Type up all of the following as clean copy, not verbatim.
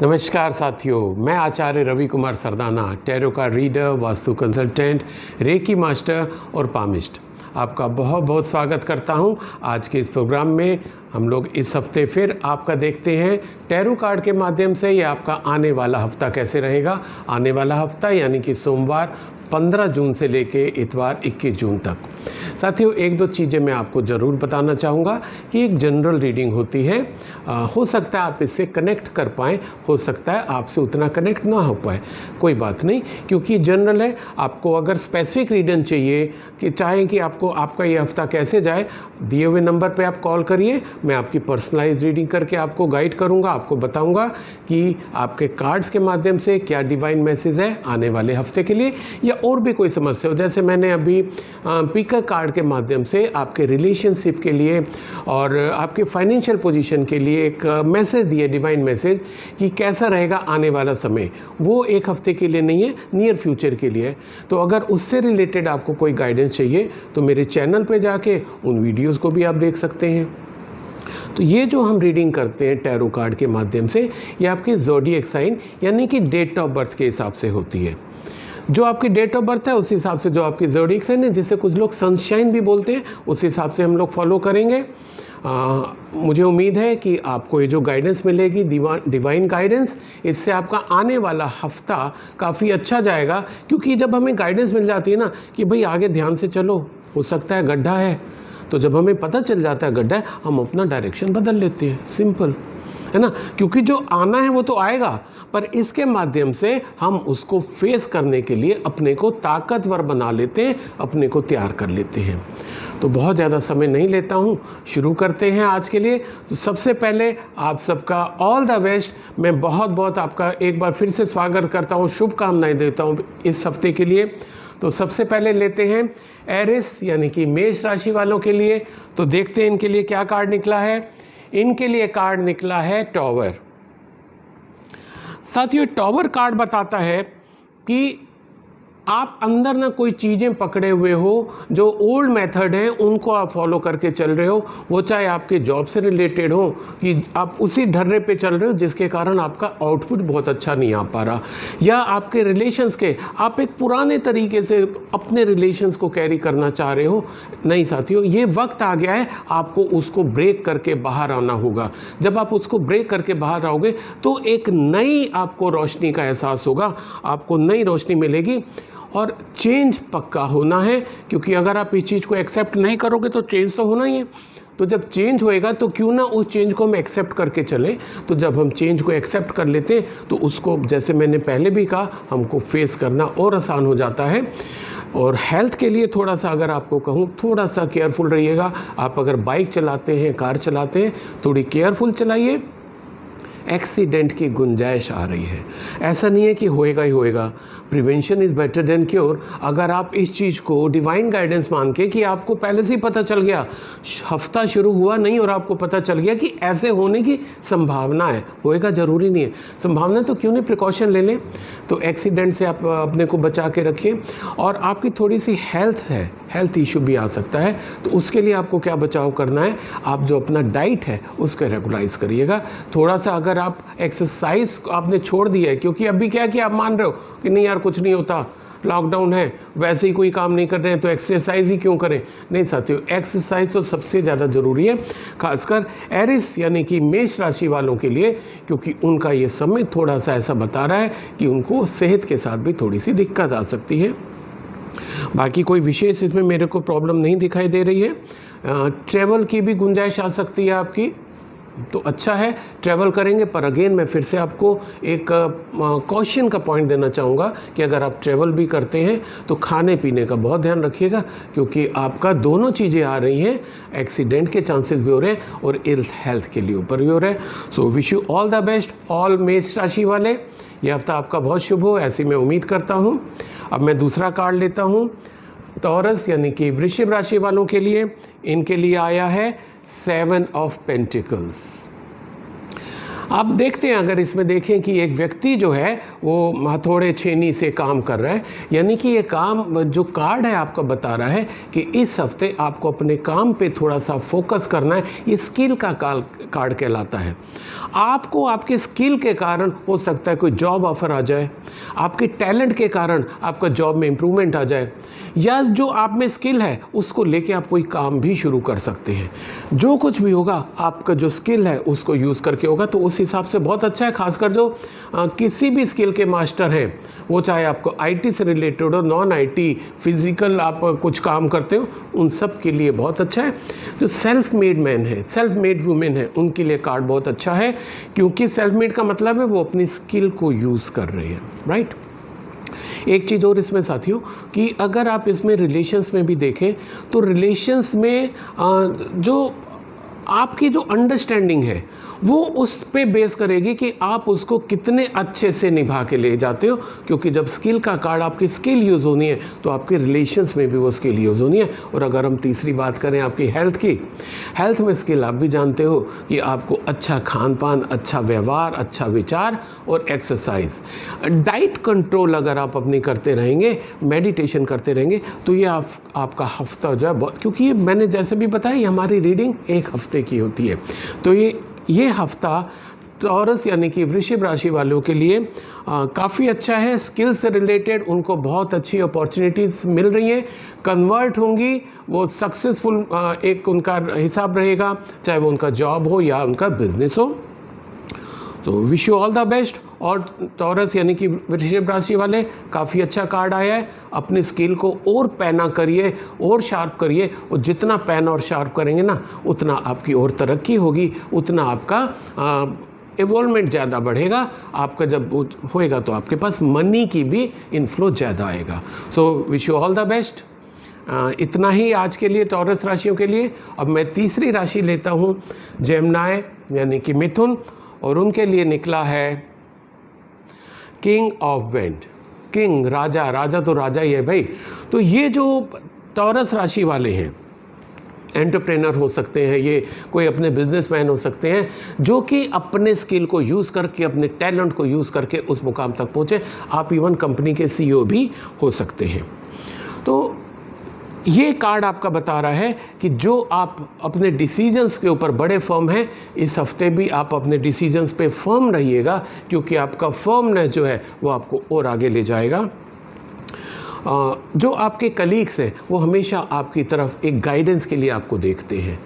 नमस्कार साथियों, मैं Acharya Ravi Kumar Sardana, tarot card reader, vastu consultant, reiki master और पामिस्ट आपका बहुत बहुत स्वागत करता हूं। आज के इस प्रोग्राम में हम लोग इस हफ्ते फिर आपका देखते हैं टैरो कार्ड के माध्यम से ये आपका आने वाला हफ्ता कैसे रहेगा। आने वाला हफ्ता यानी कि सोमवार 15 जून से लेके इतवार 21 जून तक। साथियों, एक दो चीज़ें मैं आपको ज़रूर बताना चाहूँगा कि एक जनरल रीडिंग होती है। हो सकता है आप इससे कनेक्ट कर पाएँ, हो सकता है आपसे उतना कनेक्ट ना हो पाए, कोई बात नहीं, क्योंकि जनरल है। आपको अगर स्पेसिफिक रीडिंग चाहिए कि चाहें कि आपका ये हफ्ता कैसे जाए, दिए हुए नंबर पे आप कॉल करिए। मैं आपकी पर्सनलाइज रीडिंग करके आपको गाइड करूँगा, आपको बताऊँगा कि आपके कार्ड्स के माध्यम से क्या डिवाइन मैसेज है आने वाले हफ्ते के लिए, या और भी कोई समस्या हो। जैसे मैंने अभी पिकर कार्ड के माध्यम से आपके रिलेशनशिप के लिए और आपके फाइनेंशियल पोजीशन के लिए एक मैसेज दिए, डिवाइन मैसेज, कि कैसा रहेगा आने वाला समय। वो एक हफ्ते के लिए नहीं है, नियर फ्यूचर के लिए। तो अगर उससे रिलेटेड आपको कोई गाइडेंस चाहिए तो मेरे चैनल पे जाके उन वीडियोस को भी आप देख सकते हैं। तो ये जो हम रीडिंग करते हैं टैरो कार्ड के माध्यम से, ये आपके ज़ोडिएक साइन यानी कि डेट ऑफ बर्थ के हिसाब से होती है। जो आपकी डेट ऑफ बर्थ है उस हिसाब से जो आपकी ज़ोडिएक साइन है, जिसे कुछ लोग सनशाइन भी बोलते हैं, उस हिसाब से हम लोग फॉलो करेंगे। मुझे उम्मीद है कि आपको ये जो गाइडेंस मिलेगी, डिवाइन गाइडेंस, इससे आपका आने वाला हफ्ता काफ़ी अच्छा जाएगा। क्योंकि जब हमें गाइडेंस मिल जाती है ना कि भाई आगे ध्यान से चलो, हो सकता है गड्ढा है, तो जब हमें पता चल जाता है गड्ढा है, हम अपना डायरेक्शन बदल लेते हैं। सिंपल है ना, क्योंकि जो आना है वो तो आएगा, पर इसके माध्यम से हम उसको फेस करने के लिए अपने को ताकतवर बना लेते हैं, अपने को तैयार कर लेते हैं। तो बहुत ज़्यादा समय नहीं लेता हूँ, शुरू करते हैं आज के लिए। तो सबसे पहले आप सबका ऑल द बेस्ट। मैं बहुत बहुत आपका एक बार फिर से स्वागत करता हूँ, शुभकामनाएं देता हूँ इस हफ्ते के लिए। तो सबसे पहले लेते हैं एरिस यानी कि मेष राशि वालों के लिए। तो देखते हैं इनके लिए क्या कार्ड निकला है। इनके लिए कार्ड निकला है टॉवर। साथियों, टॉवर कार्ड बताता है कि आप अंदर ना कोई चीज़ें पकड़े हुए हो, जो ओल्ड मेथड हैं उनको आप फॉलो करके चल रहे हो। वो चाहे आपके जॉब से रिलेटेड हो कि आप उसी ढर्रे पे चल रहे हो जिसके कारण आपका आउटपुट बहुत अच्छा नहीं आ पा रहा, या आपके रिलेशंस के आप एक पुराने तरीके से अपने रिलेशंस को कैरी करना चाह रहे हो। नहीं साथियों, ये वक्त आ गया है, आपको उसको ब्रेक करके बाहर आना होगा। जब आप उसको ब्रेक करके बाहर आओगे तो एक नई आपको रोशनी का एहसास होगा, आपको नई रोशनी मिलेगी और चेंज पक्का होना है। क्योंकि अगर आप इस चीज़ को एक्सेप्ट नहीं करोगे तो चेंज तो होना ही है। तो जब चेंज होएगा तो क्यों ना उस चेंज को हम एक्सेप्ट करके चलें। तो जब हम चेंज को एक्सेप्ट कर लेते हैं तो उसको, जैसे मैंने पहले भी कहा, हमको फेस करना और आसान हो जाता है। और हेल्थ के लिए थोड़ा सा अगर आपको कहूँ, थोड़ा सा केयरफुल रहिएगा। आप अगर बाइक चलाते हैं, कार चलाते हैं, थोड़ी केयरफुल चलाइए। एक्सीडेंट की गुंजाइश आ रही है, ऐसा नहीं है कि होएगा ही होएगा। Prevention is better than cure. अगर आप इस चीज़ को डिवाइन गाइडेंस मान के कि आपको पहले से ही पता चल गया, हफ्ता शुरू हुआ नहीं और आपको पता चल गया कि ऐसे होने की संभावना है, होएगा ज़रूरी नहीं है, संभावना तो क्यों नहीं प्रिकॉशन ले लें। तो एक्सीडेंट से आप अपने को बचा के रखिए। और आपकी थोड़ी सी हेल्थ है, हेल्थ इशू भी आ सकता है, तो उसके लिए आपको क्या बचाव करना है, आप जो अपना डाइट है उसका रेगुलाइज करिएगा। थोड़ा सा अगर आप एक्सरसाइज आपने छोड़ दिया है, क्योंकि अभी क्या कि आप मान रहे हो कि नहीं यार कुछ नहीं होता, लॉकडाउन है, वैसे ही कोई काम नहीं कर रहे हैं तो एक्सरसाइज ही क्यों करें। नहीं साथियों, एक्सरसाइज तो सबसे ज़्यादा ज़रूरी है, खासकर एरिस यानी कि मेष राशि वालों के लिए, क्योंकि उनका ये समय थोड़ा सा ऐसा बता रहा है कि उनको सेहत के साथ भी थोड़ी सी दिक्कत आ सकती है। बाकी कोई विशेष इसमें मेरे को प्रॉब्लम नहीं दिखाई दे रही है। ट्रैवल की भी गुंजाइश आ सकती है आपकी, तो अच्छा है, ट्रैवल करेंगे। पर अगेन मैं फिर से आपको एक कॉशन का पॉइंट देना चाहूँगा कि अगर आप ट्रैवल भी करते हैं तो खाने पीने का बहुत ध्यान रखिएगा, क्योंकि आपका दोनों चीज़ें आ रही हैं, एक्सीडेंट के चांसेस भी हो रहे हैं और इल हेल्थ के लिए ऊपर भी हो रहे हैं। सो wish you all the best all मेष राशि वाले। ये हफ्ता आपका बहुत शुभ हो, ऐसी मैं उम्मीद करता हूँ। अब मैं दूसरा कार्ड लेता हूँ, टॉरस यानी कि वृश्चिक राशि वालों के लिए। इनके लिए आया है 7 ऑफ पेंटिकल्स। आप देखते हैं, अगर इसमें देखें कि एक व्यक्ति जो है वो हथौड़े छेनी से काम कर रहा है, यानी कि ये काम जो कार्ड है आपका बता रहा है कि इस हफ्ते आपको अपने काम पे थोड़ा सा फोकस करना है। ये स्किल का कार्ड कहलाता है। आपको आपके स्किल के कारण हो सकता है कोई जॉब ऑफर आ जाए, आपके टैलेंट के कारण आपका जॉब में इम्प्रूवमेंट आ जाए, या जो आप में स्किल है उसको लेके आप कोई काम भी शुरू कर सकते हैं। जो कुछ भी होगा आपका जो स्किल है उसको यूज़ करके होगा, तो उस हिसाब से बहुत अच्छा है। खासकर जो किसी भी स्किल के मास्टर हैं, वो चाहे आपको आईटी से रिलेटेड हो, नॉन आईटी, फिजिकल आप कुछ काम करते हो, उन सब के लिए बहुत अच्छा है। जो सेल्फ मेड मैन है, सेल्फ मेड वुमेन है, उनके लिए कार्ड बहुत अच्छा है, क्योंकि सेल्फ मेड का मतलब है वो अपनी स्किल को यूज़ कर रहे हैं, राइट। एक चीज़ और इसमें साथियों कि अगर आप इसमें रिलेशंस में भी देखें तो रिलेशंस में जो आपकी जो अंडरस्टैंडिंग है वो उस पे बेस करेगी कि आप उसको कितने अच्छे से निभा के ले जाते हो, क्योंकि जब स्किल का कार्ड आपकी स्किल यूज़ होनी है तो आपके रिलेशंस में भी वो स्किल यूज़ होनी है। और अगर हम तीसरी बात करें आपकी हेल्थ की, हेल्थ में स्किल आप भी जानते हो कि आपको अच्छा खान पान, अच्छा व्यवहार, अच्छा विचार और एक्सरसाइज, डाइट कंट्रोल अगर आप अपनी करते रहेंगे, मेडिटेशन करते रहेंगे, तो ये आपका हफ्ता जो है बहुत, क्योंकि ये मैंने जैसे भी बताया ये हमारी रीडिंग एक हफ्ते की होती है, तो ये हफ्ता टॉरस यानी कि वृषभ राशि वालों के लिए काफ़ी अच्छा है। स्किल से रिलेटेड उनको बहुत अच्छी अपॉर्चुनिटीज़ मिल रही हैं, कन्वर्ट होंगी, वो सक्सेसफुल एक उनका हिसाब रहेगा, चाहे वो उनका जॉब हो या उनका बिजनेस हो। तो wish you all the best. और टॉरस यानी कि वृषभ राशि वाले, काफ़ी अच्छा कार्ड आया है। अपनी स्किल को और पैना करिए और शार्प करिए, और जितना पैन और शार्प करेंगे ना उतना आपकी और तरक्की होगी, उतना आपका इवॉल्वमेंट ज़्यादा बढ़ेगा। आपका जब होएगा तो आपके पास मनी की भी इनफ्लो ज़्यादा आएगा। सो wish you all the best. इतना ही आज के लिए टॉरस राशियों के लिए। अब मैं तीसरी राशि लेता हूँ, जेमिनी यानी कि मिथुन, और उनके लिए निकला है किंग ऑफ विंड। किंग राजा, राजा तो राजा ही है भाई। तो ये जो टॉरस राशि वाले हैं, एंटरप्रेनर हो सकते हैं, ये कोई अपने बिजनेसमैन हो सकते हैं जो कि अपने स्किल को यूज़ करके, अपने टैलेंट को यूज़ करके उस मुकाम तक पहुँचे। आप इवन कंपनी के सीईओ भी हो सकते हैं। तो ये कार्ड आपका बता रहा है कि जो आप अपने डिसीजंस के ऊपर बड़े फर्म हैं, इस हफ्ते भी आप अपने डिसीजंस पे फर्म रहिएगा, क्योंकि आपका फर्मनेस जो है वो आपको और आगे ले जाएगा। जो आपके कलीग्स हैं वो हमेशा आपकी तरफ एक गाइडेंस के लिए आपको देखते हैं,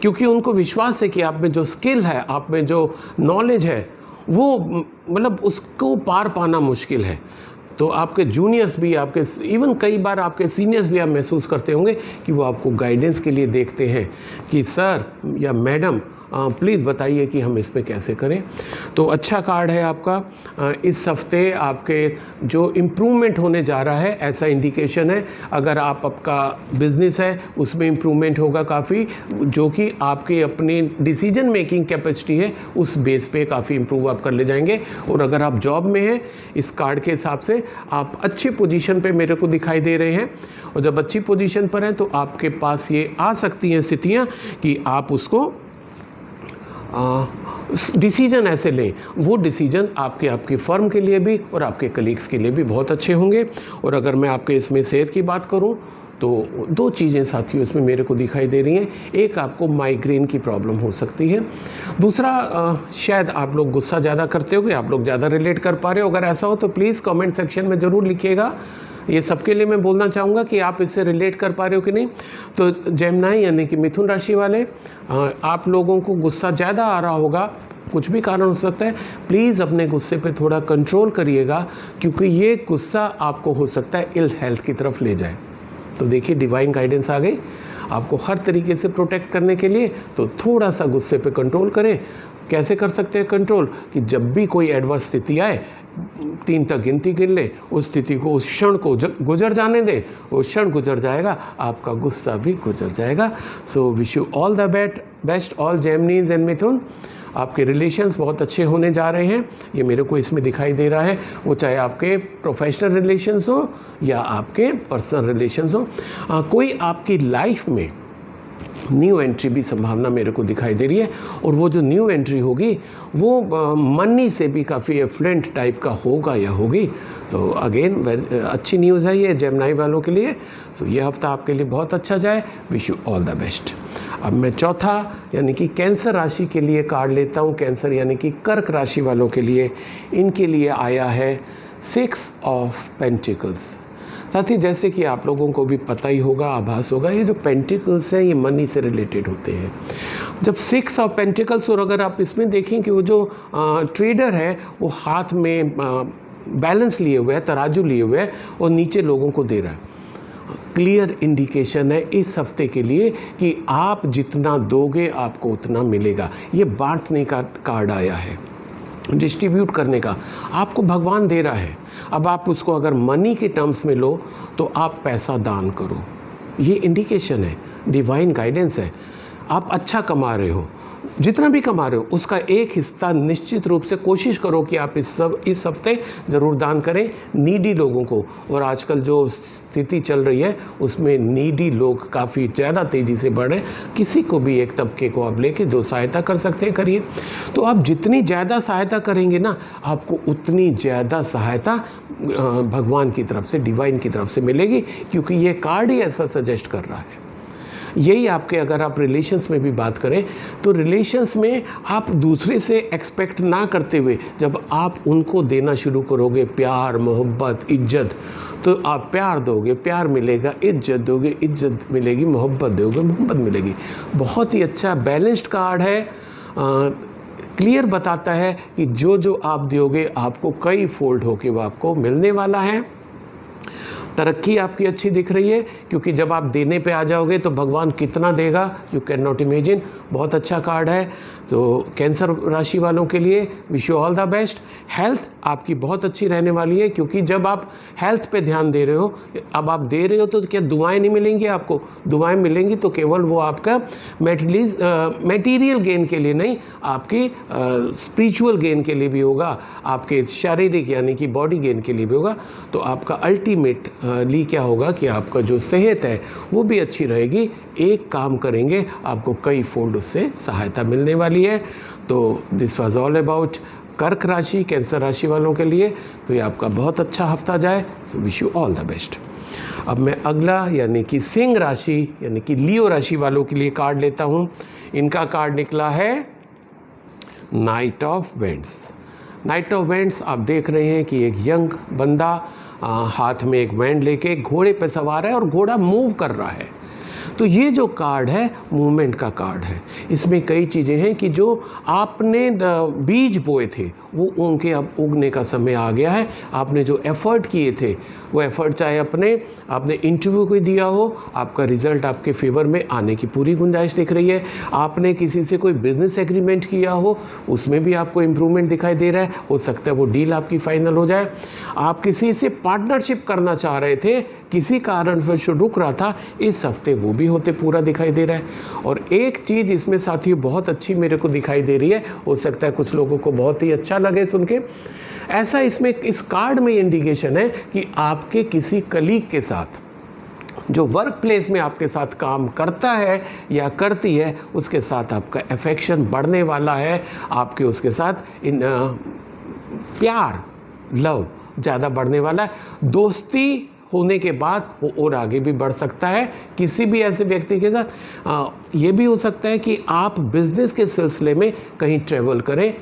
क्योंकि उनको विश्वास है कि आप में जो स्किल है, आप में जो नॉलेज है, वो मतलब उसको पार पाना मुश्किल है। तो आपके जूनियर्स भी, आपके इवन कई बार आपके सीनियर्स भी आप महसूस करते होंगे कि वो आपको गाइडेंस के लिए देखते हैं कि सर या मैडम प्लीज़ बताइए कि हम इस पे कैसे करें। तो अच्छा कार्ड है आपका। इस हफ्ते आपके जो इम्प्रूवमेंट होने जा रहा है ऐसा इंडिकेशन है। अगर आपका बिजनेस है उसमें इम्प्रूवमेंट होगा काफ़ी, जो कि आपकी अपनी डिसीजन मेकिंग कैपेसिटी है उस बेस पे काफ़ी इम्प्रूव आप कर ले जाएंगे। और अगर आप जॉब में हैं, इस कार्ड के हिसाब से आप अच्छी पोजीशन पे मेरे को दिखाई दे रहे हैं, और जब अच्छी पोजीशन पर हैं तो आपके पास ये आ सकती हैं स्थितियाँ कि आप उसको डिसीजन ऐसे लें, वो डिसीजन आपकी फ़र्म के लिए भी और आपके कलीग्स के लिए भी बहुत अच्छे होंगे। और अगर मैं आपके इसमें सेहत की बात करूं तो दो चीज़ें साथियों इसमें मेरे को दिखाई दे रही हैं। एक, आपको माइग्रेन की प्रॉब्लम हो सकती है। दूसरा, शायद आप लोग गुस्सा ज़्यादा करते होगे, आप लोग ज़्यादा रिलेट कर पा रहे हो। अगर ऐसा हो तो प्लीज़ कमेंट सेक्शन में ज़रूर लिखिएगा। ये सबके लिए मैं बोलना चाहूँगा कि आप इससे रिलेट कर पा रहे हो कि नहीं। तो जेमिनी यानी कि मिथुन राशि वाले, आप लोगों को गुस्सा ज़्यादा आ रहा होगा, कुछ भी कारण हो सकता है। प्लीज़ अपने गुस्से पे थोड़ा कंट्रोल करिएगा, क्योंकि ये गुस्सा आपको हो सकता है इल हेल्थ की तरफ ले जाए। तो देखिए, डिवाइन गाइडेंस आ गई आपको हर तरीके से प्रोटेक्ट करने के लिए। तो थोड़ा सा गुस्से पे कंट्रोल करें। कैसे कर सकते हैं कंट्रोल? कि जब भी कोई एडवर्स स्थिति आए, 3 तक गिनती गिन ले, उस स्थिति को, उस क्षण को गुजर जाने दे। वो क्षण गुजर जाएगा, आपका गुस्सा भी गुजर जाएगा। So wish you all the best all Geminis and Mithun. आपके रिलेशंस बहुत अच्छे होने जा रहे हैं, ये मेरे को इसमें दिखाई दे रहा है। वो चाहे आपके प्रोफेशनल रिलेशंस हो या आपके पर्सनल रिलेशंस हो। कोई आपकी लाइफ में न्यू एंट्री भी संभावना मेरे को दिखाई दे रही है। और वो जो न्यू एंट्री होगी वो मनी से भी काफ़ी एफ्लुएंट टाइप का होगा या होगी। तो अगेन अच्छी न्यूज़ है ये जेमिनी वालों के लिए। तो ये हफ्ता आपके लिए बहुत अच्छा जाए। Wish you all the best. अब मैं चौथा यानी कि कैंसर राशि के लिए कार्ड लेता हूँ। कैंसर यानी कि कर्क राशि वालों के लिए, इनके लिए आया है 6 ऑफ पेंटिकल्स। साथ ही जैसे कि आप लोगों को भी पता ही होगा, आभास होगा, ये जो पेंटिकल्स हैं ये मनी से रिलेटेड होते हैं। जब 6 ऑफ पेंटिकल्स, और अगर आप इसमें देखें कि वो जो ट्रेडर है वो हाथ में बैलेंस लिए हुए है, तराजू लिए हुए है और नीचे लोगों को दे रहा है। क्लियर इंडिकेशन है इस हफ्ते के लिए कि आप जितना दोगे आपको उतना मिलेगा। ये बांटने का कार्ड आया है, डिस्ट्रीब्यूट करने का। आपको भगवान दे रहा है, अब आप उसको अगर मनी के टर्म्स में लो तो आप पैसा दान करो। ये इंडिकेशन है, डिवाइन गाइडेंस है। आप अच्छा कमा रहे हो, जितना भी कमा रहे हो उसका एक हिस्सा निश्चित रूप से कोशिश करो कि आप इस हफ्ते ज़रूर दान करें नीडी लोगों को। और आजकल जो स्थिति चल रही है उसमें नीडी लोग काफ़ी ज़्यादा तेज़ी से बढ़ रहे हैं। किसी को भी एक तबके को आप लेके जो सहायता कर सकते हैं करिए। तो आप जितनी ज़्यादा सहायता करेंगे ना, आपको उतनी ज़्यादा सहायता भगवान की तरफ से, डिवाइन की तरफ से मिलेगी, क्योंकि ये कार्ड ही ऐसा सजेस्ट कर रहा है। यही आपके, अगर आप रिलेशंस में भी बात करें तो रिलेशंस में आप दूसरे से एक्सपेक्ट ना करते हुए जब आप उनको देना शुरू करोगे प्यार, मोहब्बत, इज्जत, तो आप प्यार दोगे, प्यार मिलेगा, इज्जत दोगे, इज्जत मिलेगी, मोहब्बत दोगे, मोहब्बत मिलेगी। बहुत ही अच्छा बैलेंस्ड कार्ड है। क्लियर बताता है कि जो जो आप दोगे आपको कई फोल्ड होके वो आपको मिलने वाला है। तरक्की आपकी अच्छी दिख रही है, क्योंकि जब आप देने पे आ जाओगे तो भगवान कितना देगा यू कैन नॉट इमेजिन। बहुत अच्छा कार्ड है। तो कैंसर राशि वालों के लिए wish you all the best. Health आपकी बहुत अच्छी रहने वाली है, क्योंकि जब आप हेल्थ पे ध्यान दे रहे हो, अब आप दे रहे हो तो क्या दुआएं नहीं मिलेंगी आपको? दुआएं मिलेंगी तो केवल वो आपका मटेरियल गेन के लिए नहीं, आपकी स्पिरिचुअल गेन के लिए भी होगा, आपके शारीरिक यानी कि बॉडी गेन के लिए भी होगा। तो आपका अल्टीमेट ली क्या होगा कि आपका जो सेहत है वो भी अच्छी रहेगी। एक काम करेंगे आपको कई फोल्ड उससे सहायता मिलने वाली है। तो दिस वाज ऑल अबाउट कर्क राशि, कैंसर राशि वालों के लिए। तो ये आपका बहुत अच्छा हफ्ता जाए। सो wish you all the best. अब मैं अगला यानी कि सिंह राशि यानी कि लियो राशि वालों के लिए कार्ड लेता हूँ। इनका कार्ड निकला है night of vends. Night of vends आप देख रहे हैं कि एक यंग बंदा हाथ में एक बैंड लेके घोड़े पर सवार है और घोड़ा मूव कर रहा है। तो ये जो कार्ड है मूवमेंट का कार्ड है। इसमें कई चीज़ें हैं कि जो आपने बीज बोए थे वो उनके अब उगने का समय आ गया है। आपने जो एफ़र्ट किए थे वो एफ़र्ट चाहे आपने इंटरव्यू को दिया हो, आपका रिज़ल्ट आपके फेवर में आने की पूरी गुंजाइश दिख रही है। आपने किसी से कोई बिज़नेस एग्रीमेंट किया हो, उसमें भी आपको इम्प्रूवमेंट दिखाई दे रहा है। हो सकता है वो डील आपकी फ़ाइनल हो जाए। आप किसी से पार्टनरशिप करना चाह रहे थे, किसी कारण से रुक रहा था, इस हफ्ते वो भी होते पूरा दिखाई दे रहा है। और एक चीज़ इसमें साथियों बहुत अच्छी मेरे को दिखाई दे रही है, हो सकता है कुछ लोगों को बहुत ही अच्छा लगे सुन के। ऐसा इसमें इस कार्ड में इंडिकेशन है कि आपके किसी कलीग के साथ, जो वर्क प्लेस में आपके साथ काम करता है या करती है, उसके साथ आपका अफेक्शन बढ़ने वाला है। आपके उसके साथ प्यार, लव ज़्यादा बढ़ने वाला है। दोस्ती होने के बाद वो और आगे भी बढ़ सकता है किसी भी ऐसे व्यक्ति के साथ। ये भी हो सकता है कि आप बिज़नेस के सिलसिले में कहीं ट्रैवल करें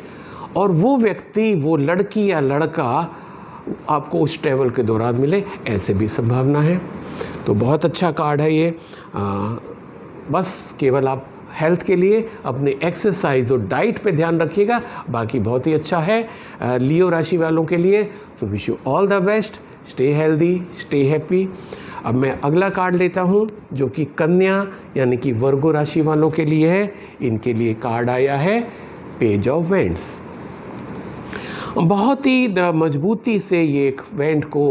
और वो व्यक्ति, वो लड़की या लड़का आपको उस ट्रैवल के दौरान मिले, ऐसे भी संभावना है। तो बहुत अच्छा कार्ड है ये। बस केवल आप हेल्थ के लिए अपने एक्सरसाइज और डाइट पे ध्यान रखिएगा, बाकी बहुत ही अच्छा है लियो राशि वालों के लिए। तो wish you all the best, stay healthy, stay happy. अब मैं अगला कार्ड लेता हूँ जो कि कन्या यानी कि वर्गो राशि वालों के लिए है। इनके लिए कार्ड आया है पेज ऑफ वेंड्स। बहुत ही मजबूती से ये एक वेंड को,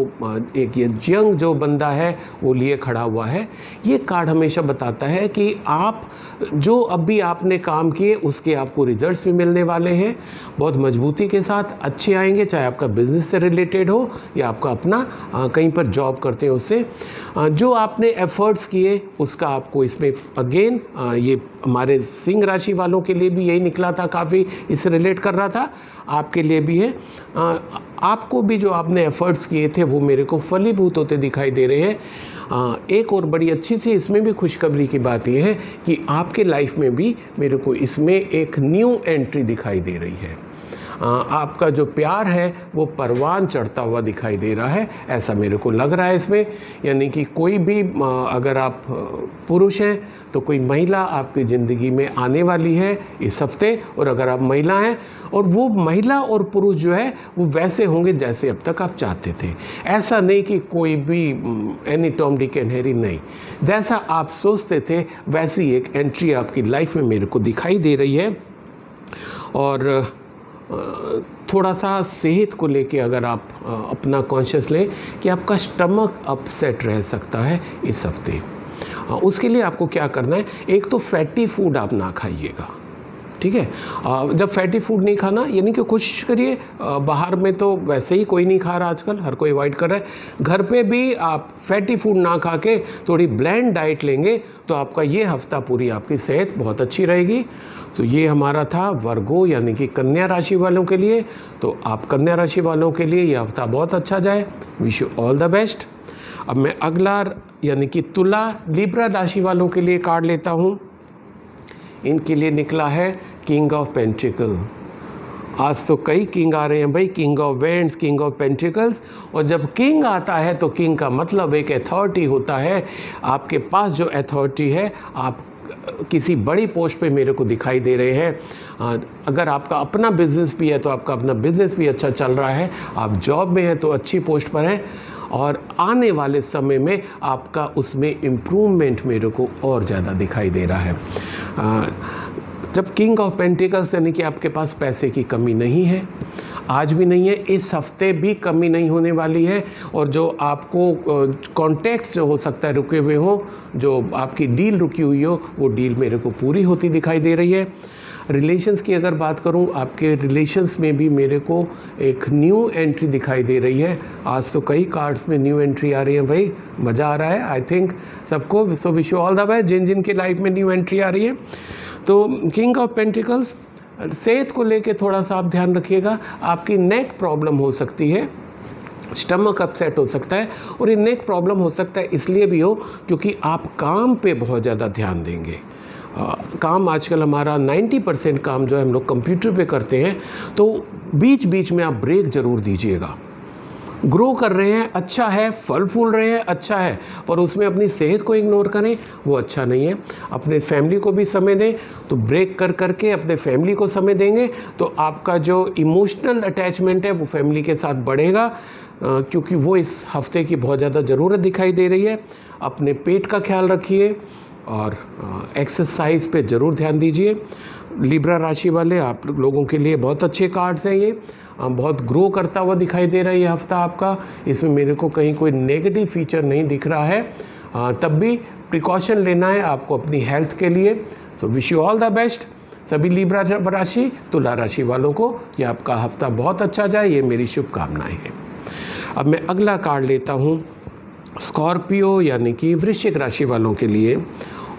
एक ये यंग जो बंदा है वो लिए खड़ा हुआ है। ये कार्ड हमेशा बताता है कि आप जो अभी आपने काम किए उसके आपको रिजल्ट्स भी मिलने वाले हैं, बहुत मजबूती के साथ अच्छे आएंगे, चाहे आपका बिजनेस से रिलेटेड हो या आपका अपना कहीं पर जॉब करते हो उससे। जो आपने एफर्ट्स किए उसका आपको इसमें अगेन ये हमारे सिंह राशि वालों के लिए भी यही निकला था, काफ़ी इससे रिलेट कर रहा था, आपके लिए भी है। आपको भी जो आपने एफर्ट्स किए थे वो मेरे को फलीभूत होते दिखाई दे रहे हैं। एक और बड़ी अच्छी सी इसमें भी खुशखबरी की बात यह है कि आपके लाइफ में भी मेरे को इसमें एक न्यू एंट्री दिखाई दे रही है। आपका जो प्यार है वो परवान चढ़ता हुआ दिखाई दे रहा है, ऐसा मेरे को लग रहा है इसमें। यानी कि कोई भी अगर आप पुरुष हैं तो कोई महिला आपकी ज़िंदगी में आने वाली है इस हफ्ते, और अगर आप महिला हैं और वो महिला और पुरुष जो है वो वैसे होंगे जैसे अब तक आप चाहते थे। ऐसा नहीं कि कोई भी any Tom Dick and Harry, नहीं, जैसा आप सोचते थे वैसी एक एंट्री आपकी लाइफ में मेरे को दिखाई दे रही है। और थोड़ा सा सेहत को लेके अगर आप अपना कॉन्शियस लें कि आपका स्टमक अपसेट रह सकता है इस हफ्ते। उसके लिए आपको क्या करना है, एक तो फैटी फूड आप ना खाइएगा, ठीक है। जब फैटी फूड नहीं खाना यानी कि कोशिश करिए, बाहर में तो वैसे ही कोई नहीं खा रहा आजकल, हर कोई अवॉइड कर रहा है, घर पे भी आप फैटी फूड ना खा के थोड़ी ब्लेंड डाइट लेंगे तो आपका ये हफ्ता पूरी आपकी सेहत बहुत अच्छी रहेगी। तो ये हमारा था वर्गो यानी कि कन्या राशि वालों के लिए। तो आप कन्या राशि वालों के लिए ये हफ्ता बहुत अच्छा जाए, wish you all the best. अब मैं अगला यानी कि तुला लिब्रा राशि वालों के लिए कार्ड लेता हूँ। इनके लिए निकला है किंग ऑफ पेंटिकल। आज तो कई किंग आ रहे हैं भाई, king of vends, king of pentacles. और जब किंग आता है तो किंग का मतलब एक अथॉरिटी होता है। आपके पास जो अथॉरिटी है, आप किसी बड़ी पोस्ट पे मेरे को दिखाई दे रहे हैं। अगर आपका अपना बिजनेस भी है तो आपका अपना बिजनेस भी अच्छा चल रहा है, आप जॉब में हैं तो अच्छी पोस्ट पर हैं, और आने वाले समय में आपका उसमें इम्प्रूवमेंट मेरे को और ज़्यादा दिखाई दे रहा है। जब किंग ऑफ पेंटिकल्स यानी कि आपके पास पैसे की कमी नहीं है, आज भी नहीं है, इस हफ्ते भी कमी नहीं होने वाली है। और जो आपको कॉन्टैक्ट्स जो हो सकता है रुके हुए हो, जो आपकी डील रुकी हुई हो, वो डील मेरे को पूरी होती दिखाई दे रही है। रिलेशंस की अगर बात करूं, आपके रिलेशंस में भी मेरे को एक न्यू एंट्री दिखाई दे रही है। आज तो कई कार्ड्स में न्यू एंट्री आ रही है भाई, मज़ा आ रहा है आई थिंक सबको। So wish you all the best जिन जिन के लाइफ में न्यू एंट्री आ रही है। तो किंग ऑफ पेंटिकल्स, सेहत को लेके थोड़ा सा आप ध्यान रखिएगा। आपकी नेक प्रॉब्लम हो सकती है, स्टमक अपसेट हो सकता है, और ये नेक प्रॉब्लम हो सकता है इसलिए भी हो क्योंकि आप काम पे बहुत ज़्यादा ध्यान देंगे। काम आजकल हमारा 90% काम जो है हम लोग कंप्यूटर पे करते हैं, तो बीच बीच में आप ब्रेक ज़रूर दीजिएगा। ग्रो कर रहे हैं अच्छा है, फल फूल रहे हैं अच्छा है, पर उसमें अपनी सेहत को इग्नोर करें वो अच्छा नहीं है। अपने फैमिली को भी समय दें, तो ब्रेक कर करके अपने फैमिली को समय देंगे तो आपका जो इमोशनल अटैचमेंट है वो फैमिली के साथ बढ़ेगा, क्योंकि वो इस हफ्ते की बहुत ज़्यादा ज़रूरत दिखाई दे रही है। अपने पेट का ख्याल रखिए और एक्सरसाइज पे ज़रूर ध्यान दीजिए। लिब्रा राशि वाले आप लोगों के लिए बहुत अच्छे कार्ड्स हैं, ये बहुत ग्रो करता हुआ दिखाई दे रहा है ये हफ्ता आपका। इसमें मेरे को कहीं कोई नेगेटिव फीचर नहीं दिख रहा है, तब भी प्रिकॉशन लेना है आपको अपनी हेल्थ के लिए। तो wish you all the best सभी लिब्रा राशि तुला राशि वालों को, ये आपका हफ्ता बहुत अच्छा जाए, ये मेरी शुभकामनाएं हैं। अब मैं अगला कार्ड लेता हूँ स्कॉर्पियो यानी कि वृश्चिक राशि वालों के लिए,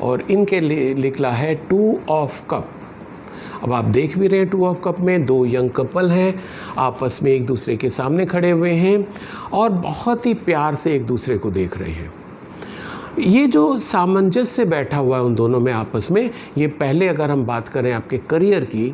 और इनके लिए निकला है 2 ऑफ कप। अब आप देख भी रहे हैं 2 ऑफ कप में 2 यंग कपल हैं, आपस में एक दूसरे के सामने खड़े हुए हैं और बहुत ही प्यार से एक दूसरे को देख रहे हैं। ये जो सामंजस्य बैठा हुआ है उन दोनों में आपस में, ये पहले अगर हम बात करें आपके करियर की,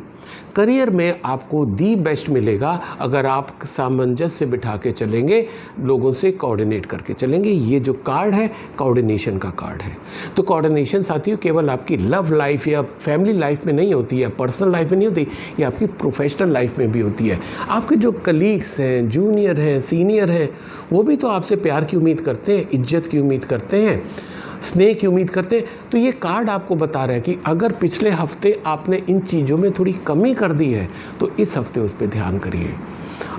करियर में आपको दी बेस्ट मिलेगा अगर आप सामंजस्य बिठा के चलेंगे, लोगों से कोऑर्डिनेट करके चलेंगे। ये जो कार्ड है कोऑर्डिनेशन का कार्ड है। तो कोऑर्डिनेशन साथियों केवल आपकी लव लाइफ या फैमिली लाइफ में नहीं होती है, पर्सनल लाइफ में नहीं होती, ये आपकी प्रोफेशनल लाइफ में भी होती है। आपके जो कलीग्स हैं, जूनियर हैं, सीनियर हैं, वो भी तो आपसे प्यार की उम्मीद करते हैं, इज्जत की उम्मीद करते हैं। स्नेह की उम्मीद करते हैं। तो ये कार्ड आपको बता रहा है कि अगर पिछले हफ्ते आपने इन चीज़ों में थोड़ी कमी कर दी है तो इस हफ्ते उस पर ध्यान करिए।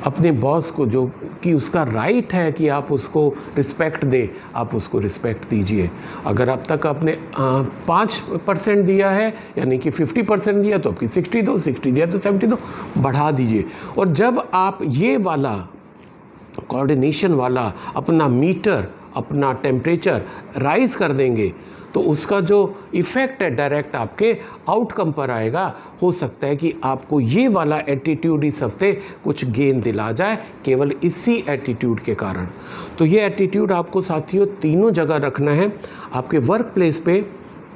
अपने बॉस को जो कि उसका राइट है कि आप उसको रिस्पेक्ट दें, आप उसको रिस्पेक्ट दीजिए। अगर अब तक आपने 5% दिया है यानी कि 50% दिया तो आपकी 60 दो, 60 दिया तो 70 दो, बढ़ा दीजिए। और जब आप ये वाला कोऑर्डिनेशन वाला अपना मीटर, अपना टेम्परेचर राइज कर देंगे तो उसका जो इफ़ेक्ट है डायरेक्ट आपके आउटकम पर आएगा। हो सकता है कि आपको ये वाला एटीट्यूड इस हफ्ते कुछ गेन दिला जाए केवल इसी एटीट्यूड के कारण। तो ये एटीट्यूड आपको साथियों तीनों जगह रखना है। आपके वर्क प्लेस पे,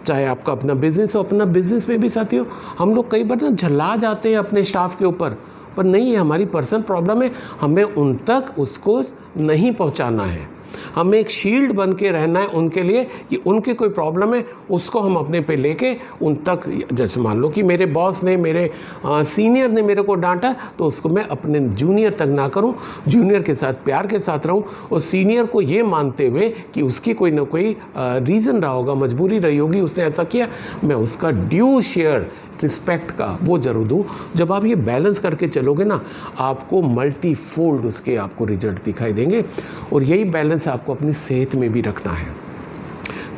चाहे आपका अपना बिजनेस हो, अपना बिजनेस में भी साथियों हम लोग कई बार ना झल्ला जाते हैं अपने स्टाफ के ऊपर, पर नहीं, ये हमारी पर्सनल प्रॉब्लम है, हमें उन तक उसको नहीं पहुंचाना है। हमें एक शील्ड बन के रहना है उनके लिए कि उनके कोई प्रॉब्लम है उसको हम अपने पे लेके उन तक, जैसे मान लो कि मेरे बॉस ने, मेरे सीनियर ने मेरे को डांटा तो उसको मैं अपने जूनियर तक ना करूं, जूनियर के साथ प्यार के साथ रहूं और सीनियर को ये मानते हुए कि उसकी कोई ना कोई रीज़न रहा होगा, मजबूरी रही होगी, उसने ऐसा किया, मैं उसका ड्यू शेयर रिस्पेक्ट का वो जरूर दूँ। जब आप ये बैलेंस करके चलोगे ना, आपको मल्टी फोल्ड उसके आपको रिजल्ट दिखाई देंगे। और यही बैलेंस आपको अपनी सेहत में भी रखना है।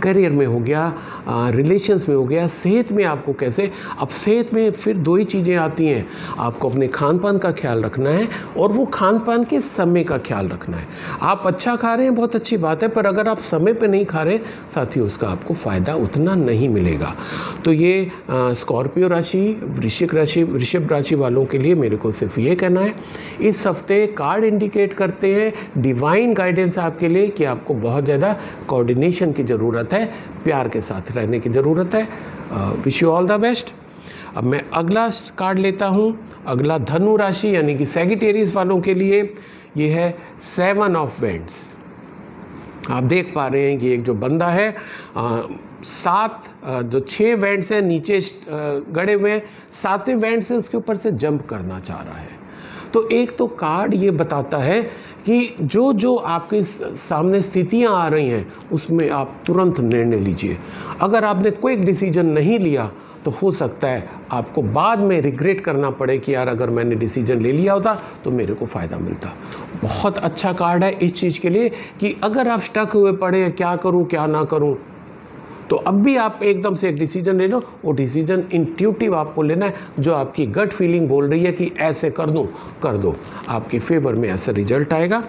करियर में हो गया, रिलेशंस में हो गया, सेहत में आपको कैसे, अब सेहत में फिर दो ही चीज़ें आती हैं। आपको अपने खान पान का ख्याल रखना है और वो खान पान के समय का ख्याल रखना है। आप अच्छा खा रहे हैं, बहुत अच्छी बात है, पर अगर आप समय पे नहीं खा रहे साथियों, उसका आपको फ़ायदा उतना नहीं मिलेगा। तो ये स्कॉर्पियो राशि, वृश्चिक राशि, वृषभ राशि वालों के लिए मेरे को सिर्फ ये कहना है, इस हफ्ते कार्ड इंडिकेट करते हैं डिवाइन गाइडेंस आपके लिए कि आपको बहुत ज़्यादा कोऑर्डिनेशन की ज़रूरत है, प्यार के साथ रहने की ज़रूरत है। Wish you all the best. अब मैं अगला कार्ड लेता हूँ। अगला धनु राशि यानी कि सैजिटेरियस वालों के लिए ये है 7 ऑफ वेंट्स। आप देख पा रहे हैं कि एक जो बंदा है 7 जो 6 वेंट्स हैं नीचे गड़े हुए हैं, 7वें वेंट से उसके ऊपर से जंप करना चाह रहा है। तो एक तो कार्ड ये बताता है कि जो जो आपके सामने स्थितियां आ रही हैं उसमें आप तुरंत निर्णय लीजिए। अगर आपने कोई डिसीजन नहीं लिया तो हो सकता है आपको बाद में रिग्रेट करना पड़े कि यार अगर मैंने डिसीजन ले लिया होता तो मेरे को फ़ायदा मिलता। बहुत अच्छा कार्ड है इस चीज़ के लिए कि अगर आप स्टक हुए पड़े, क्या करूं क्या ना करूं, तो अब भी आप एकदम से एक डिसीजन ले लो। वो डिसीजन इंट्यूटिव आपको लेना है, जो आपकी गट फीलिंग बोल रही है कि ऐसे कर दूं, कर दो, आपके फेवर में ऐसा रिजल्ट आएगा।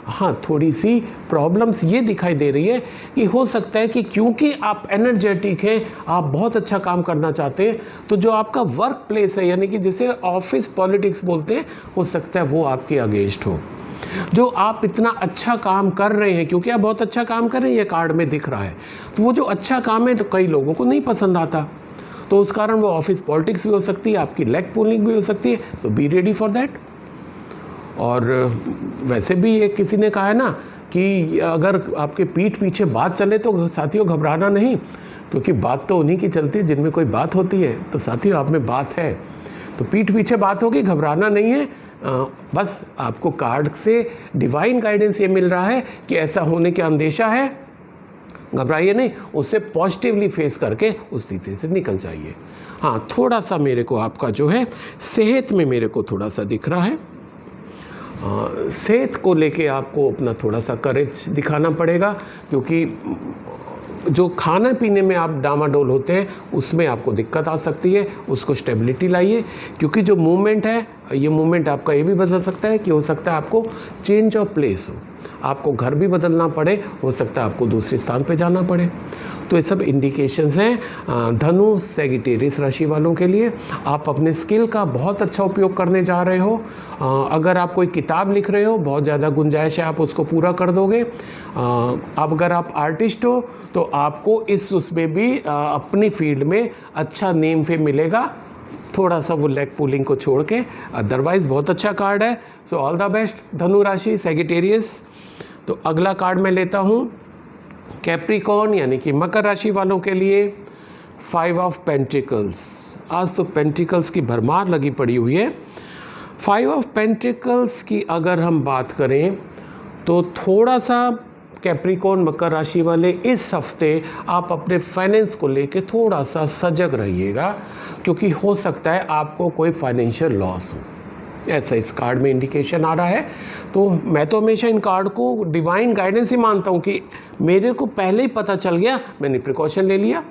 हाँ, थोड़ी सी प्रॉब्लम्स ये दिखाई दे रही है कि हो सकता है कि क्योंकि आप एनर्जेटिक हैं, आप बहुत अच्छा काम करना चाहते हैं, तो जो आपका वर्क प्लेस है यानी कि जिसे ऑफिस पॉलिटिक्स बोलते हैं, हो सकता है वो आपके अगेंस्ट हो। जो आप इतना अच्छा काम कर रहे हैं, क्योंकि आप बहुत अच्छा काम कर रहे हैं, ये कार्ड में दिख रहा है, तो वो जो अच्छा काम है तो कई लोगों को नहीं पसंद आता, तो उस कारण वो ऑफिस पॉलिटिक्स भी हो सकती है, आपकी लेग पुलिंग भी हो सकती है। तो बी रेडी फॉर दैट। और वैसे भी एक किसी ने कहा है ना कि अगर आपके पीठ पीछे बात चले तो साथियों घबराना नहीं, क्योंकि बात तो उन्हीं की चलती है जिनमें कोई बात होती है। तो साथियों आप में बात है, तो पीठ पीछे बात होगी, घबराना नहीं है। बस आपको कार्ड से डिवाइन गाइडेंस ये मिल रहा है कि ऐसा होने का अंदेशा है, घबराइए नहीं, उससे पॉजिटिवली फेस करके उस स्थिति से निकल जाइए। हाँ, थोड़ा सा मेरे को आपका जो है सेहत में मेरे को थोड़ा सा दिख रहा है, सेहत को लेके आपको अपना थोड़ा सा करेज दिखाना पड़ेगा, क्योंकि जो खाना पीने में आप डामाडोल होते हैं उसमें आपको दिक्कत आ सकती है, उसको स्टेबिलिटी लाइए। क्योंकि जो मूवमेंट है, ये मूवमेंट आपका ये भी बदल सकता है कि हो सकता है आपको चेंज ऑफ प्लेस हो, आपको घर भी बदलना पड़े, हो सकता है आपको दूसरे स्थान पे जाना पड़े। तो ये सब इंडिकेशंस हैं धनु सैजिटेरियस राशि वालों के लिए। आप अपने स्किल का बहुत अच्छा उपयोग करने जा रहे हो। अगर आप कोई किताब लिख रहे हो, बहुत ज़्यादा गुंजाइश है, आप उसको पूरा कर दोगे। अब अगर आप आर्टिस्ट हो तो आपको इस उसमें भी अपनी फील्ड में अच्छा नेम फेम मिलेगा, थोड़ा सा वो लेग पुलिंग को छोड़ के। अदरवाइज बहुत अच्छा कार्ड है। सो ऑल द बेस्ट धनु राशि सैजिटेरियस। तो अगला कार्ड मैं लेता हूँ कैप्रिकॉर्न यानी कि मकर राशि वालों के लिए 5 ऑफ पेंटिकल्स। आज तो पेंटिकल्स की भरमार लगी पड़ी हुई है। 5 ऑफ पेंटिकल्स की अगर हम बात करें तो थोड़ा सा कैप्रिकॉर्न मकर राशि वाले, इस हफ्ते आप अपने फाइनेंस को लेके थोड़ा सा सजग रहिएगा, क्योंकि हो सकता है आपको कोई फाइनेंशियल लॉस हो, ऐसा इस कार्ड में इंडिकेशन आ रहा है। तो मैं तो हमेशा इन कार्ड को डिवाइन गाइडेंस ही मानता हूँ कि मेरे को पहले ही पता चल गया, मैंने प्रिकॉशन ले लिया,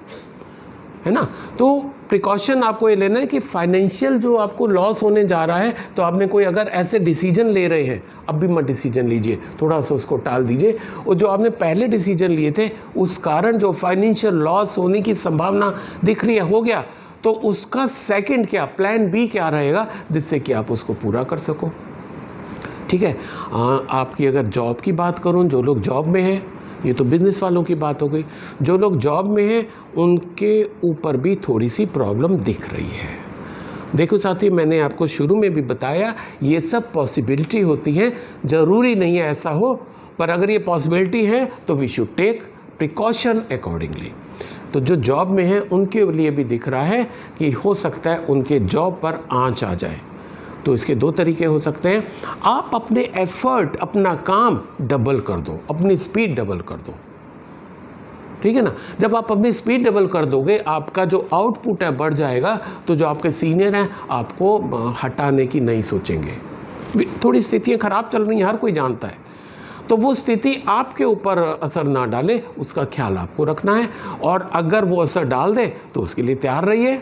है ना। तो प्रिकॉशन आपको ये लेना है कि फाइनेंशियल जो आपको लॉस होने जा रहा है, तो आपने कोई अगर ऐसे डिसीजन ले रहे हैं, अब भी मत डिसीजन लीजिए, थोड़ा सा उसको टाल दीजिए। और जो आपने पहले डिसीजन लिए थे उस कारण जो फाइनेंशियल लॉस होने की संभावना दिख रही है, हो गया, तो उसका सेकंड क्या, प्लान बी क्या रहेगा, जिससे कि आप उसको पूरा कर सको। ठीक है। आपकी अगर जॉब की बात करूं, जो लोग जॉब में हैं, ये तो बिजनेस वालों की बात हो गई, जो लोग जॉब में हैं उनके ऊपर भी थोड़ी सी प्रॉब्लम दिख रही है। देखो साथी, मैंने आपको शुरू में भी बताया, ये सब पॉसिबिलिटी होती है, ज़रूरी नहीं है ऐसा हो, पर अगर ये पॉसिबिलिटी है तो we should take precaution accordingly. तो जो जॉब में है उनके लिए भी दिख रहा है कि हो सकता है उनके जॉब पर आंच आ जाए। तो इसके दो तरीके हो सकते हैं, आप अपने एफर्ट, अपना काम डबल कर दो, अपनी स्पीड डबल कर दो, ठीक है ना। जब आप अपनी स्पीड डबल कर दोगे, आपका जो आउटपुट है बढ़ जाएगा, तो जो आपके सीनियर हैं आपको हटाने की नहीं सोचेंगे। थोड़ी स्थितियाँ खराब चल रही हैं, हर कोई जानता है, तो वो स्थिति आपके ऊपर असर ना डाले, उसका ख्याल आपको रखना है। और अगर वो असर डाल दे तो उसके लिए तैयार रहिए,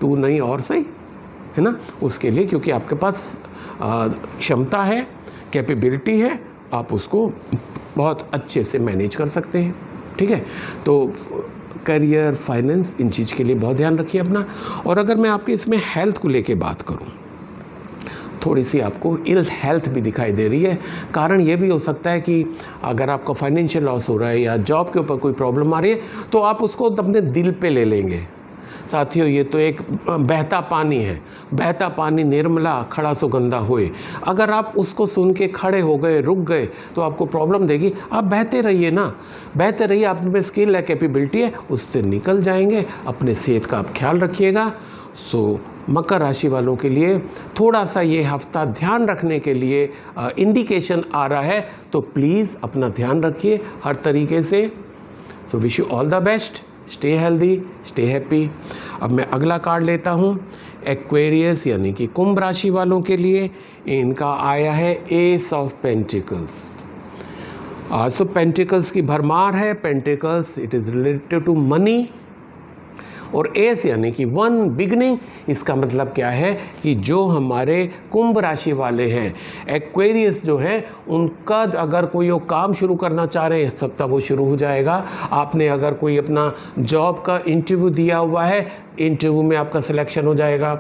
तू नहीं और सही, है ना, उसके लिए, क्योंकि आपके पास क्षमता है, कैपेबिलिटी है, आप उसको बहुत अच्छे से मैनेज कर सकते हैं। ठीक है। तो करियर, फाइनेंस, इन चीज़ के लिए बहुत ध्यान रखिए अपना। और अगर मैं आपके इसमें हेल्थ को लेके बात करूं, थोड़ी सी आपको इल हेल्थ भी दिखाई दे रही है। कारण ये भी हो सकता है कि अगर आपका फाइनेंशियल लॉस हो रहा है या जॉब के ऊपर कोई प्रॉब्लम आ रही है, तो आप उसको अपने दिल पे ले लेंगे। साथियों, ये तो एक बहता पानी है, बहता पानी निर्मला खड़ा सुगंधा होए। अगर आप उसको सुन के खड़े हो गए, रुक गए, तो आपको प्रॉब्लम देगी। आप बहते रहिए ना, बहते रहिए, आप में स्किल है, कैपेबिलिटी है, उससे निकल जाएंगे। अपने सेहत का आप ख्याल रखिएगा। सो मकर राशि वालों के लिए थोड़ा सा ये हफ्ता ध्यान रखने के लिए इंडिकेशन आ रहा है, तो प्लीज़ अपना ध्यान रखिए हर तरीके से। सो wish you all the best, stay healthy, stay happy. अब मैं अगला कार्ड लेता हूँ, एक्वेरियस यानी कि कुंभ राशि वालों के लिए इनका आया है एस ऑफ पेंटिकल्स। सो पेंटिकल्स की भरमार है। Pentacles it is related to money, और एस यानी कि वन, बिगनिंग। इसका मतलब क्या है कि जो हमारे कुंभ राशि वाले हैं, एक्वेरियस जो है, उनका अगर कोई वो काम शुरू करना चाह रहे हैं, इस सप्ताह वो शुरू हो जाएगा। आपने अगर कोई अपना जॉब का इंटरव्यू दिया हुआ है, इंटरव्यू में आपका सिलेक्शन हो जाएगा।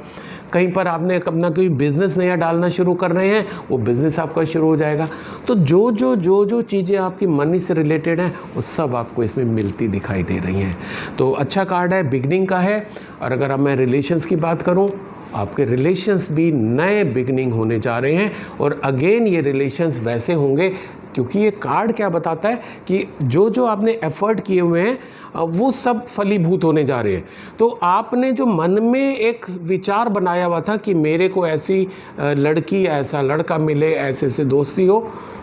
कहीं पर आपने अपना कोई बिज़नेस नया डालना शुरू कर रहे हैं, वो बिज़नेस आपका शुरू हो जाएगा। तो जो चीज़ें आपकी मनी से रिलेटेड हैं, वो सब आपको इसमें मिलती दिखाई दे रही हैं। तो अच्छा कार्ड है, बिगनिंग का है। और अगर अब मैं रिलेशंस की बात करूं, आपके रिलेशंस भी नए बिगनिंग होने जा रहे हैं। और अगेन ये रिलेशंस वैसे होंगे, क्योंकि ये कार्ड क्या बताता है कि जो आपने एफर्ट किए हुए हैं वो सब फलीभूत होने जा रहे हैं। तो आपने जो मन में एक विचार बनाया हुआ था कि मेरे को ऐसी लड़की या ऐसा लड़का मिले, ऐसे से दोस्ती हो,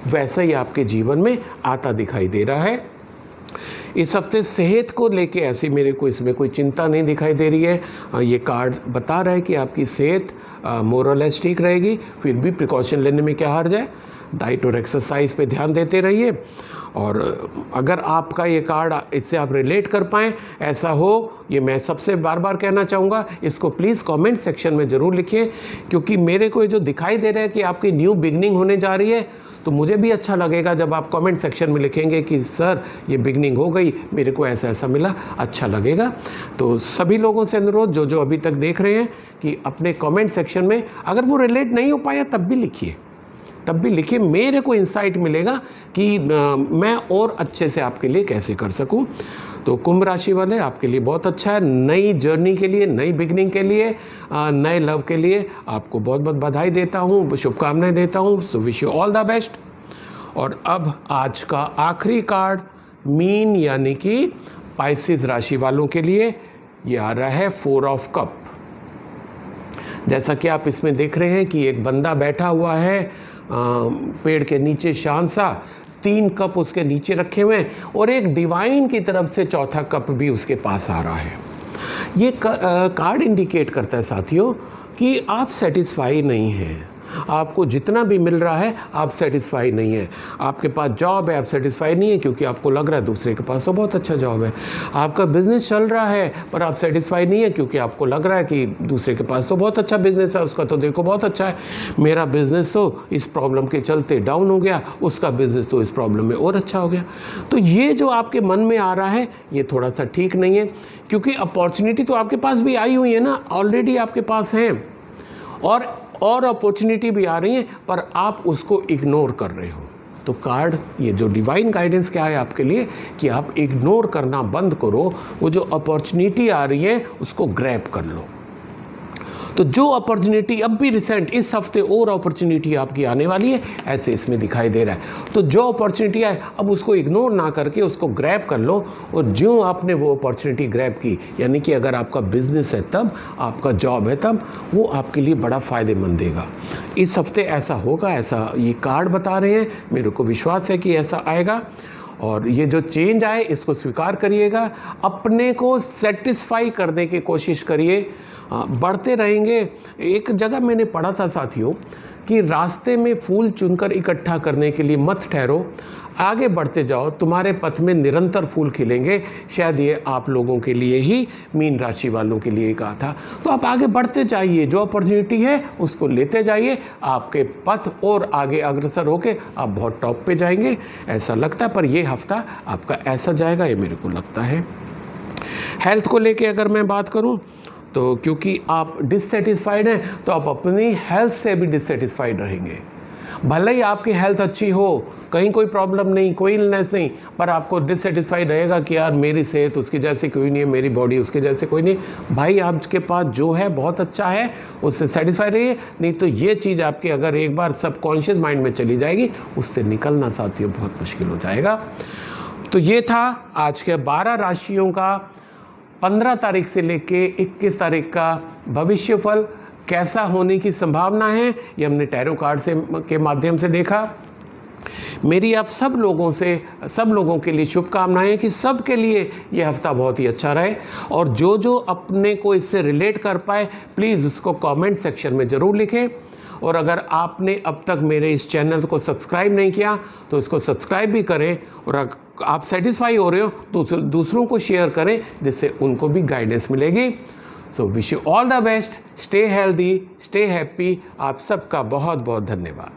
वैसा ही आपके जीवन में आता दिखाई दे रहा है। इस हफ्ते सेहत को लेके ऐसी मेरे को इसमें कोई चिंता नहीं दिखाई दे रही है। ये कार्ड बता रहा है कि आपकी सेहत मोर और लेस ठीक रहेगी। फिर भी प्रिकॉशन लेने में क्या हर्ज है, डाइट और एक्सरसाइज पे ध्यान देते रहिए। और अगर आपका ये कार्ड, इससे आप रिलेट कर पाएँ, ऐसा हो, ये मैं सबसे बार बार कहना चाहूँगा, इसको प्लीज़ कमेंट सेक्शन में ज़रूर लिखिए। क्योंकि मेरे को ये जो दिखाई दे रहा है कि आपकी न्यू बिगनिंग होने जा रही है, तो मुझे भी अच्छा लगेगा जब आप कमेंट सेक्शन में लिखेंगे कि सर ये बिगनिंग हो गई, मेरे को ऐसा ऐसा मिला, अच्छा लगेगा। तो सभी लोगों से अनुरोध, जो अभी तक देख रहे हैं, कि अपने कमेंट सेक्शन में अगर वो रिलेट नहीं हो पाया तब भी लिखिए, मेरे को इंसाइट मिलेगा कि मैं और अच्छे से आपके लिए कैसे कर सकूं। तो कुंभ राशि वाले, आपके लिए बहुत अच्छा है। नई जर्नी के लिए, नई बिगनिंग के लिए, नए लव के लिए आपको बहुत बहुत बधाई देता हूं, शुभकामनाएं देता हूं। सो wish you all the best. और अब आज का आखिरी कार्ड, मीन यानी कि पाइसेस राशि वालों के लिए ये आ रहा है 4 ऑफ कप। जैसा कि आप इसमें देख रहे हैं कि एक बंदा बैठा हुआ है पेड़ के नीचे शांत सा, 3 कप उसके नीचे रखे हुए हैं और एक डिवाइन की तरफ से चौथा कप भी उसके पास आ रहा है। ये कार्ड इंडिकेट करता है साथियों कि आप सेटिस्फाई नहीं हैं, आपको जितना भी मिल रहा है आप सेटिस्फाई नहीं है। आपके पास जॉब है, आप सेटिस्फाई नहीं है क्योंकि आपको लग रहा है दूसरे के पास तो बहुत अच्छा जॉब है। आपका बिजनेस चल रहा है पर आप सेटिस्फाई नहीं है क्योंकि आपको लग रहा है कि दूसरे के पास तो बहुत अच्छा बिजनेस है, उसका तो देखो बहुत अच्छा है, मेरा बिजनेस तो इस प्रॉब्लम के चलते डाउन हो गया, उसका बिजनेस तो इस प्रॉब्लम में और अच्छा हो गया। तो ये जो आपके मन में आ रहा है ये थोड़ा सा ठीक नहीं है, क्योंकि अपॉर्चुनिटी तो आपके पास भी आई हुई है ना, ऑलरेडी आपके पास है, और अपॉर्चुनिटी भी आ रही है पर आप उसको इग्नोर कर रहे हो। तो कार्ड, ये जो डिवाइन गाइडेंस क्या है आपके लिए कि आप इग्नोर करना बंद करो, वो जो अपॉर्चुनिटी आ रही है उसको ग्रैब कर लो। तो जो अपॉर्चुनिटी अब भी रिसेंट इस हफ्ते और अपॉर्चुनिटी आपकी आने वाली है, ऐसे इसमें दिखाई दे रहा है। तो जो अपॉर्चुनिटी आए अब उसको इग्नोर ना करके उसको ग्रैब कर लो, और जो आपने वो अपॉर्चुनिटी ग्रैब की, यानी कि अगर आपका बिजनेस है तब, आपका जॉब है तब, वो आपके लिए बड़ा फ़ायदेमंद देगा। इस हफ्ते ऐसा होगा, ऐसा ये कार्ड बता रहे हैं, मेरे को विश्वास है कि ऐसा आएगा। और ये जो चेंज आए इसको स्वीकार करिएगा, अपने को सेटिस्फाई करने की कोशिश करिए, बढ़ते रहेंगे। एक जगह मैंने पढ़ा था साथियों कि रास्ते में फूल चुनकर इकट्ठा करने के लिए मत ठहरो, आगे बढ़ते जाओ, तुम्हारे पथ में निरंतर फूल खिलेंगे। शायद ये आप लोगों के लिए ही, मीन राशि वालों के लिए कहा था। तो आप आगे बढ़ते जाइए, जो अपॉर्चुनिटी है उसको लेते जाइए, आपके पथ और आगे अग्रसर होके आप बहुत टॉप पे जाएंगे, ऐसा लगता है। पर ये हफ्ता आपका ऐसा जाएगा, ये मेरे को लगता है। हेल्थ को लेके अगर मैं बात करूं तो क्योंकि आप डिससेटिस्फाइड हैं तो आप अपनी हेल्थ से भी डिससेटिस्फाइड रहेंगे। भले ही आपकी हेल्थ अच्छी हो, कहीं कोई प्रॉब्लम नहीं, कोई इलनेस नहीं, पर आपको डिससेटिस्फाइड रहेगा कि यार मेरी सेहत उसकी जैसी कोई नहीं है, मेरी बॉडी उसके जैसे कोई नहीं। भाई आपके पास जो है बहुत अच्छा है, उससे सेटिस्फाइड रहिए। नहीं तो ये चीज़ आपकी अगर एक बार सबकॉन्शियस माइंड में चली जाएगी, उससे निकलना साथियों बहुत मुश्किल हो जाएगा। तो ये था आज के 12 राशियों का 15 तारीख से लेके 21 तारीख का भविष्यफल कैसा होने की संभावना है, ये हमने टैरो कार्ड के माध्यम से देखा। मेरी आप सब लोगों के लिए शुभकामनाएं कि सब के लिए ये हफ्ता बहुत ही अच्छा रहे, और जो जो अपने को इससे रिलेट कर पाए प्लीज़ उसको कमेंट सेक्शन में ज़रूर लिखें। और अगर आपने अब तक मेरे इस चैनल को सब्सक्राइब नहीं किया तो इसको सब्सक्राइब भी करें, और आप सेटिस्फाई हो रहे हो तो दूसरों को शेयर करें, जिससे उनको भी गाइडेंस मिलेगी। सो wish you all the best, stay healthy, stay happy. आप सबका बहुत बहुत धन्यवाद।